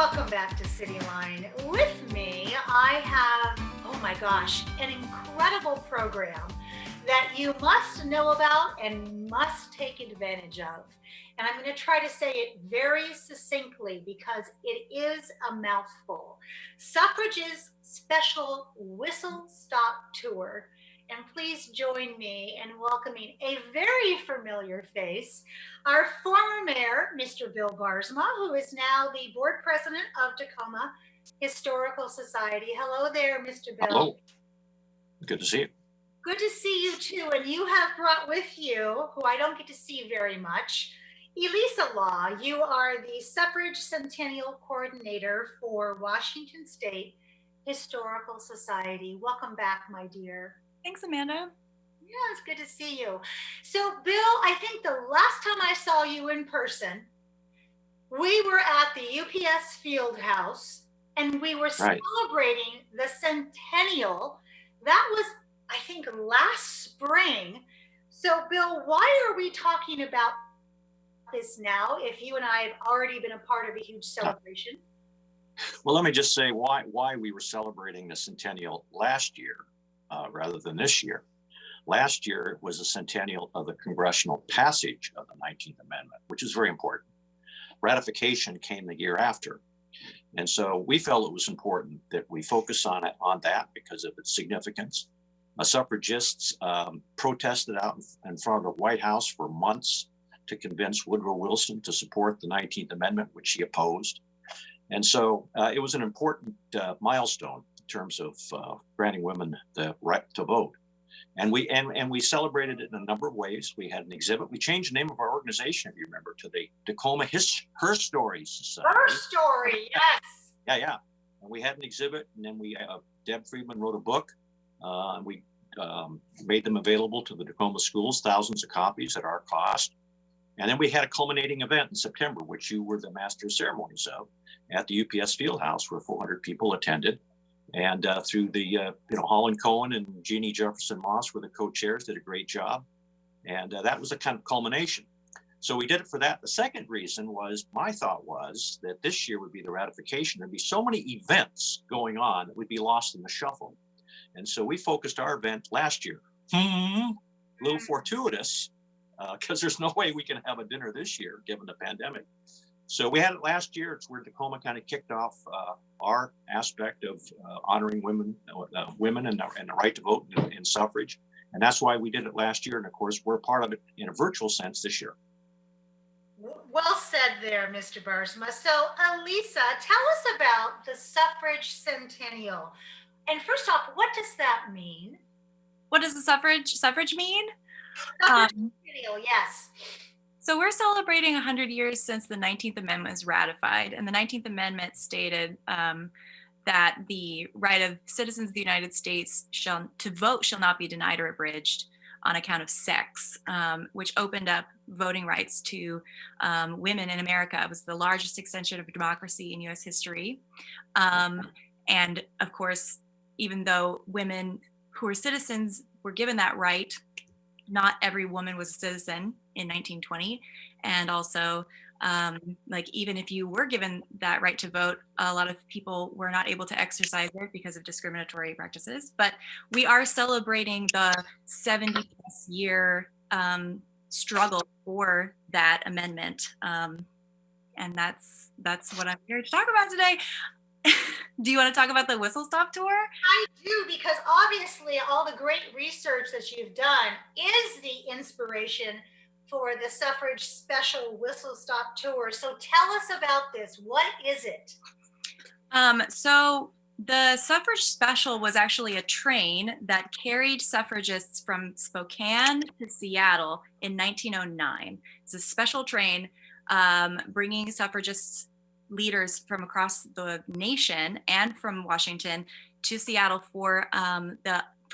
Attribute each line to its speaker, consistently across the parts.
Speaker 1: Welcome back to CityLine. With me, I have, oh my gosh, an incredible program that you must know about and must take advantage of. And I'm going to try to say it very succinctly because it is a mouthful. Suffrage's special whistle stop tour. And please join me in welcoming a very familiar face, our former mayor, Mr. Bill Baarsma, who is now the board president of Tacoma Historical Society. Hello there, Mr. Bill.
Speaker 2: Hello. Good to see you.
Speaker 1: Good to see you too. And you have brought with you, who I don't get to see very much, Elisa Law. You are the Suffrage Centennial Coordinator for Washington State Historical Society. Welcome back, my dear.
Speaker 3: Thanks, Amanda.
Speaker 1: Yeah, it's good to see you. So, Bill, I think the last time I saw you in person, we were at the UPS Field House and we were celebrating the centennial. That was, I think, last spring. So, Bill, why are we talking about this now if you and I have already been a part of a huge celebration?
Speaker 2: Well, let me just say why we were celebrating the centennial last year rather than this year. Last year, it was a centennial of the congressional passage of the 19th Amendment, which is very important. Ratification came the year after. And so we felt it was important that we focus on that because of its significance. Suffragists protested out in front of the White House for months to convince Woodrow Wilson to support the 19th Amendment, which he opposed. And so it was an important milestone in terms of granting women the right to vote. And we celebrated it in a number of ways. We had an exhibit. We changed the name of our organization, if you remember, to the Tacoma Her Story Society.
Speaker 1: Her Story, yes.
Speaker 2: Yeah. And we had an exhibit, and then Deb Friedman wrote a book. And we made them available to the Tacoma schools, thousands of copies at our cost. And then we had a culminating event in September, which you were the master of ceremonies of, at the UPS Field House, where 400 people attended. And through the, Holland Cohen and Jeannie Jefferson Moss were the co-chairs, did a great job. And that was a kind of culmination. So we did it for that. The second reason was, my thought was that this year would be the ratification. There'd be so many events going on that would be lost in the shuffle. And so we focused our event last year. A little fortuitous, because there's no way we can have a dinner this year, given the pandemic. So we had it last year. It's where Tacoma kind of kicked off our aspect of honoring women and the right to vote in suffrage. And that's why we did it last year. And of course, we're part of it in a virtual sense this year.
Speaker 1: Well said there, Mr. Baarsma. So, Elisa, tell us about the Suffrage Centennial. And first off, what does that mean?
Speaker 3: What does the suffrage mean?
Speaker 1: Suffrage Centennial, yes.
Speaker 3: So we're celebrating 100 years since the 19th Amendment was ratified, and the 19th Amendment stated that the right of citizens of the United States to vote shall not be denied or abridged on account of sex, which opened up voting rights to women in America. It was the largest extension of democracy in U.S. history. And of course, even though women who were citizens were given that right, not every woman was a citizen in 1920. And also, even if you were given that right to vote, a lot of people were not able to exercise it because of discriminatory practices. But we are celebrating the 70+ year struggle for that amendment. And that's what I'm here to talk about today. Do you want to talk about the whistle stop tour?
Speaker 1: I do, because obviously all the great research that you've done is the inspiration for the Suffrage Special Whistle Stop Tour. So tell us about this. What is it?
Speaker 3: So the Suffrage Special was actually a train that carried suffragists from Spokane to Seattle in 1909. It's a special train bringing suffragists leaders from across the nation and from Washington to Seattle for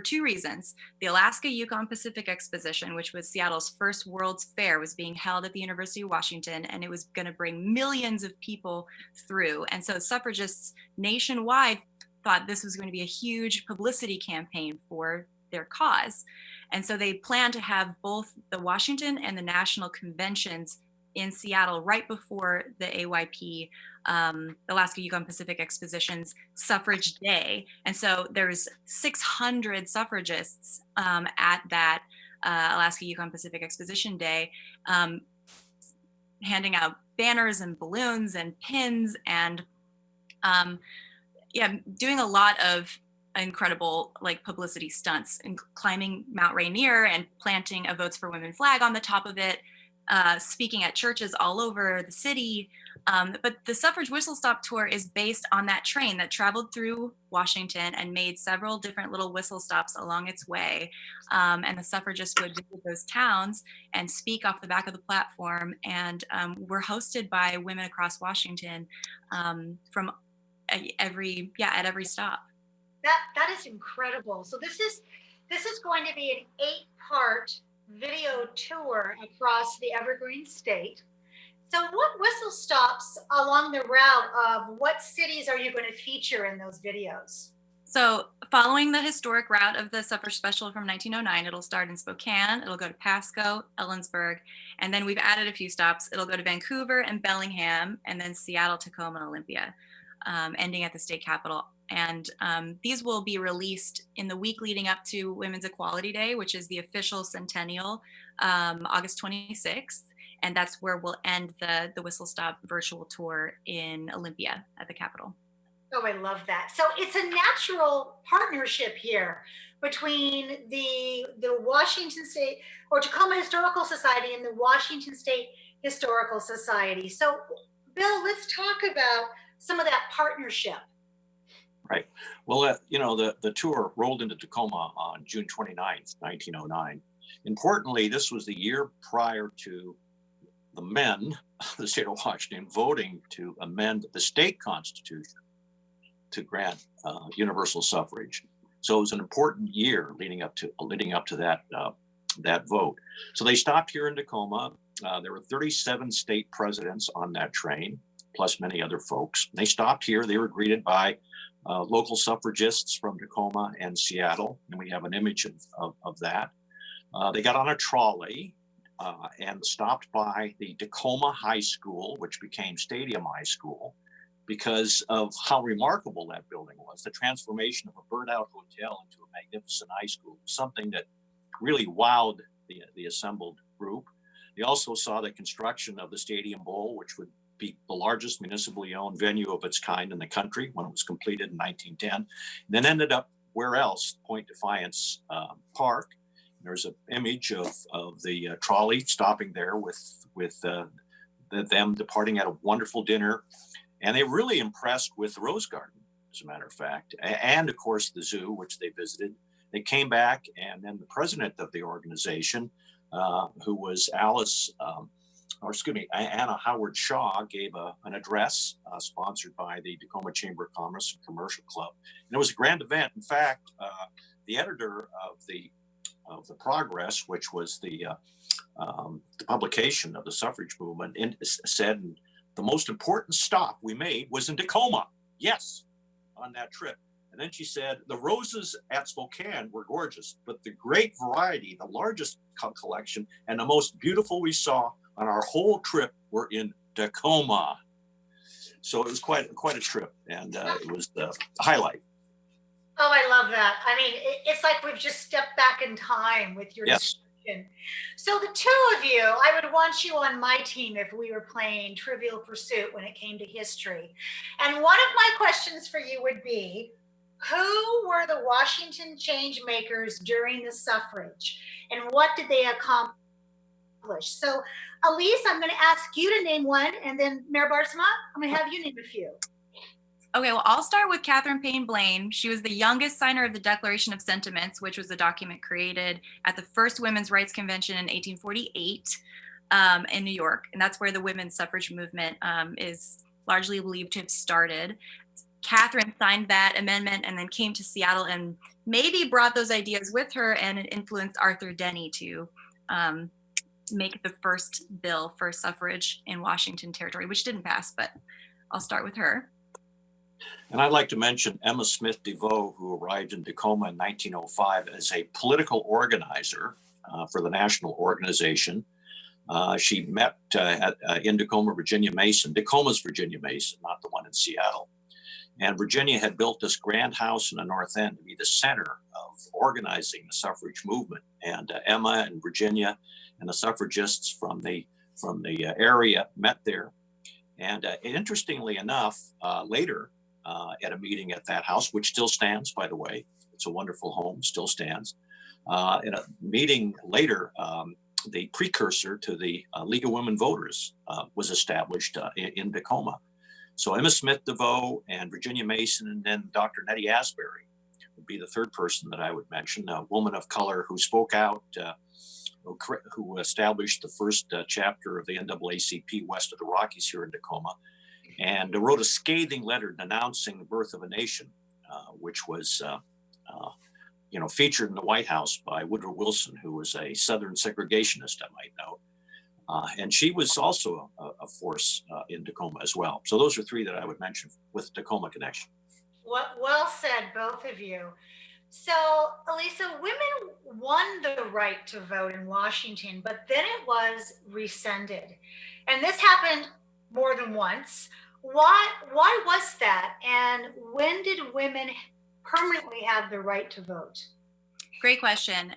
Speaker 3: two reasons. The Alaska Yukon Pacific Exposition, which was Seattle's first World's Fair, was being held at the University of Washington, and it was going to bring millions of people through. And so suffragists nationwide thought this was going to be a huge publicity campaign for their cause. And so they planned to have both the Washington and the national conventions in Seattle right before the AYP, Alaska Yukon Pacific Exposition's Suffrage Day. And so there's 600 suffragists at that Alaska Yukon Pacific Exposition Day, handing out banners and balloons and pins and doing a lot of incredible like publicity stunts, and climbing Mount Rainier and planting a Votes for Women flag on the top of it, speaking at churches all over the city. But the Suffrage Whistle Stop Tour is based on that train that traveled through Washington and made several different little whistle stops along its way. And the suffragists would visit those towns and speak off the back of the platform. And were hosted by women across Washington from at every stop.
Speaker 1: That is incredible. So this is going to be an 8-part video tour across the Evergreen State. So what whistle stops along the route of what cities are you going to feature in those videos?
Speaker 3: So following the historic route of the suffrage special from 1909, it'll start in Spokane, it'll go to Pasco, Ellensburg, and then we've added a few stops. It'll go to Vancouver and Bellingham, and then Seattle, Tacoma, and Olympia, ending at the state capitol. And these will be released in the week leading up to Women's Equality Day, which is the official centennial, August 26th. And that's where we'll end the Whistle Stop virtual tour in Olympia at the Capitol.
Speaker 1: Oh, I love that. So it's a natural partnership here between the Washington State or Tacoma Historical Society and the Washington State Historical Society. So, Bill, let's talk about some of that partnership.
Speaker 2: Right. Well, the tour rolled into Tacoma on June 29th, 1909. Importantly, this was the year prior to the men of the state of Washington voting to amend the state constitution to grant universal suffrage. So it was an important year leading up to that vote. So they stopped here in Tacoma. There were 37 state presidents on that train, plus many other folks. They stopped here. They were greeted by local suffragists from Tacoma and Seattle, and we have an image of that. They got on a trolley and stopped by the Tacoma High School, which became Stadium High School, because of how remarkable that building was. The transformation of a burnt-out hotel into a magnificent high school was something that really wowed the assembled group. They also saw the construction of the Stadium Bowl, which would be the largest municipally owned venue of its kind in the country when it was completed in 1910, and then ended up where else? Point Defiance Park. There's an image of the trolley stopping there with them departing at a wonderful dinner. And they were really impressed with the Rose Garden, as a matter of fact, and of course the zoo, which they visited. They came back, and then the president of the organization, who was Anna Howard Shaw, gave an address sponsored by the Tacoma Chamber of Commerce and Commercial Club. And it was a grand event. In fact, the editor of the Progress, which was the publication of the suffrage movement, said the most important stop we made was in Tacoma. Yes, on that trip. And then she said, the roses at Spokane were gorgeous, but the great variety, the largest collection, and the most beautiful we saw on our whole trip were in Tacoma. So it was quite a trip, and it was the highlight.
Speaker 1: Oh, I love that. I mean, it's like we've just stepped back in time with your description. So the two of you, I would want you on my team if we were playing Trivial Pursuit when it came to history. And one of my questions for you would be, who were the Washington change makers during the suffrage, and what did they accomplish? So, Elise, I'm going to ask you to name one, and then Mayor Barsma, I'm going to have you name a few.
Speaker 3: Okay, well, I'll start with Catherine Payne Blaine. She was the youngest signer of the Declaration of Sentiments, which was a document created at the first Women's Rights Convention in 1848 in New York. And that's where the women's suffrage movement is largely believed to have started. Catherine signed that amendment and then came to Seattle and maybe brought those ideas with her, and it influenced Arthur Denny to make the first bill for suffrage in Washington Territory, which didn't pass, but I'll start with her.
Speaker 2: And I'd like to mention Emma Smith Devoe, who arrived in Tacoma in 1905 as a political organizer for the national organization. She met in Tacoma, Virginia Mason. Tacoma's Virginia Mason, not the one in Seattle. And Virginia had built this grand house in the North End to be the center of organizing the suffrage movement. And Emma and Virginia and the suffragists from the area met there. And interestingly enough, later at a meeting at that house, which still stands, by the way, it's a wonderful home, still stands. In a meeting later, the precursor to the League of Women Voters was established in Tacoma. So Emma Smith Devoe and Virginia Mason, and then Dr. Nettie Asbury would be the third person that I would mention, a woman of color who spoke out, who established the first chapter of the NAACP west of the Rockies here in Tacoma, and wrote a scathing letter denouncing the birth of a nation, which was featured in the White House by Woodrow Wilson, who was a Southern segregationist, I might note. And she was also a force in Tacoma as well. So those are three that I would mention with Tacoma connection.
Speaker 1: Well said, both of you. So, Elisa, women won the right to vote in Washington, but then it was rescinded. And this happened more than once. Why was that? And when did women permanently have the right to vote?
Speaker 3: Great question.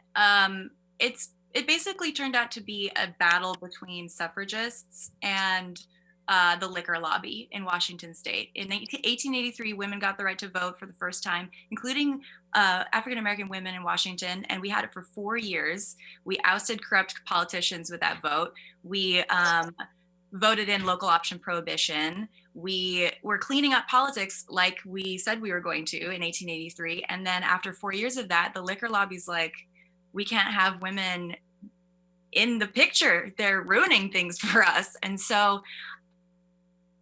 Speaker 3: It basically turned out to be a battle between suffragists and the liquor lobby in Washington state. In 1883, women got the right to vote for the first time, including African-American women in Washington, and we had it for 4 years. We ousted corrupt politicians with that vote. We voted in local option prohibition. We were cleaning up politics like we said we were going to in 1883. And then after 4 years of that, the liquor lobby's like, we can't have women in the picture. They're ruining things for us. And so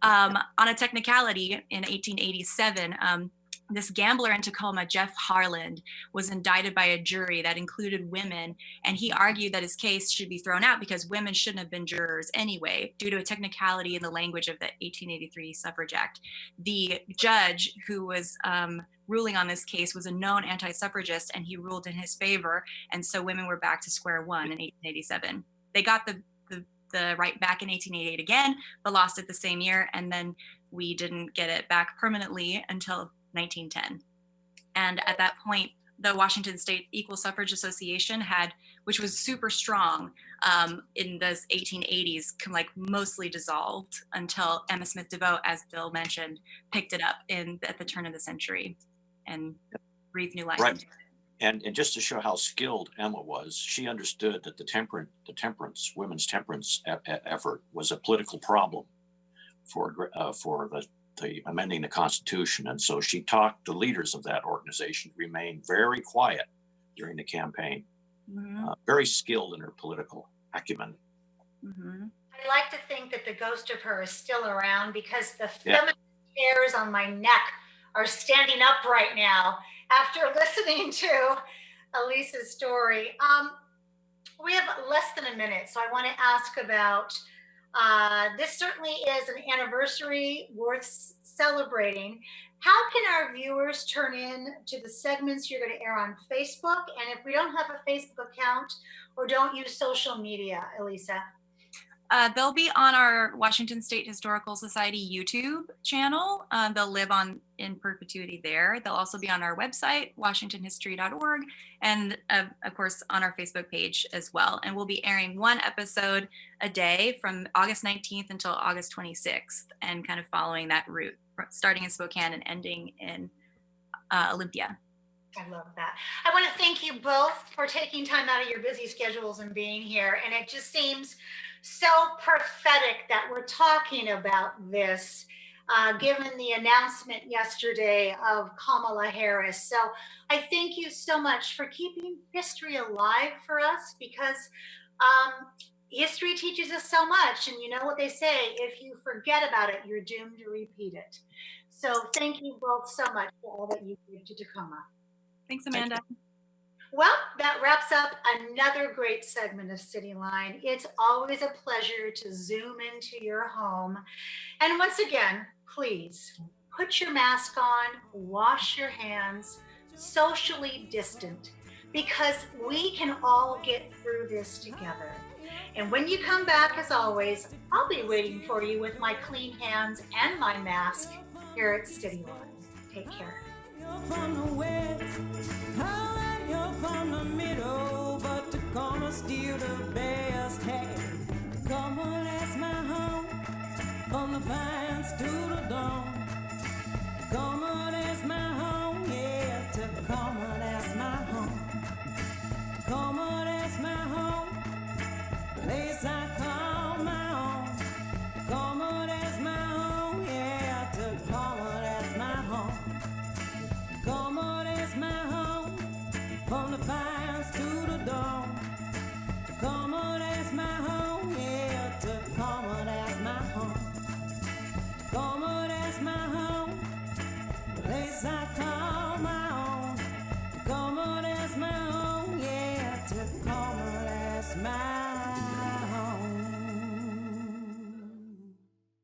Speaker 3: on a technicality in 1887, this gambler in Tacoma, Jeff Harland, was indicted by a jury that included women, and he argued that his case should be thrown out because women shouldn't have been jurors anyway, due to a technicality in the language of the 1883 Suffrage Act. The judge who was ruling on this case was a known anti-suffragist, and he ruled in his favor, and so women were back to square one in 1887. They got the right back in 1888 again, but lost it the same year, and then we didn't get it back permanently until 1910. And at that point, the Washington State Equal Suffrage Association which was super strong in the 1880s, mostly dissolved until Emma Smith Devoe, as Bill mentioned, picked it up at the turn of the century and breathed new life.
Speaker 2: Right. And just to show how skilled Emma was, she understood that the women's temperance effort was a political problem for the amending the Constitution. And so she talked to leaders of that organization to remain very quiet during the campaign, very skilled in her political acumen.
Speaker 1: Mm-hmm. I like to think that the ghost of her is still around because the feminine hairs on my neck are standing up right now after listening to Elisa's story. We have less than a minute, so I want to ask about this certainly is an anniversary worth celebrating. How can our viewers turn in to the segments you're going to air on Facebook? And if we don't have a Facebook account or don't use social media, Elisa?
Speaker 3: They'll be on our Washington State Historical Society YouTube channel. They'll live on in perpetuity there. They'll also be on our website, washingtonhistory.org, and of course on our Facebook page as well. And we'll be airing one episode a day from August 19th until August 26th, and kind of following that route, starting in Spokane and ending in Olympia.
Speaker 1: I love that. I want to thank you both for taking time out of your busy schedules and being here. And it just seems so prophetic that we're talking about this, given the announcement yesterday of Kamala Harris. So I thank you so much for keeping history alive for us, because history teaches us so much. And you know what they say, if you forget about it, you're doomed to repeat it. So thank you both so much for all that you give to Tacoma.
Speaker 3: Thanks, Amanda.
Speaker 1: Thank you. Well, that wraps up another great segment of CityLine. It's always a pleasure to zoom into your home. And once again, please put your mask on, wash your hands, socially distant. because we can all get through this together. And when you come back, as always, I'll be waiting for you with my clean hands and my mask here at CityLine. Take care.
Speaker 4: You're from the west, you're from the middle, but the corner still the best. Hey, come on, that's my home, from the vines to the dawn. Come on, that's my home, yeah, to come on, that's my home. Come on.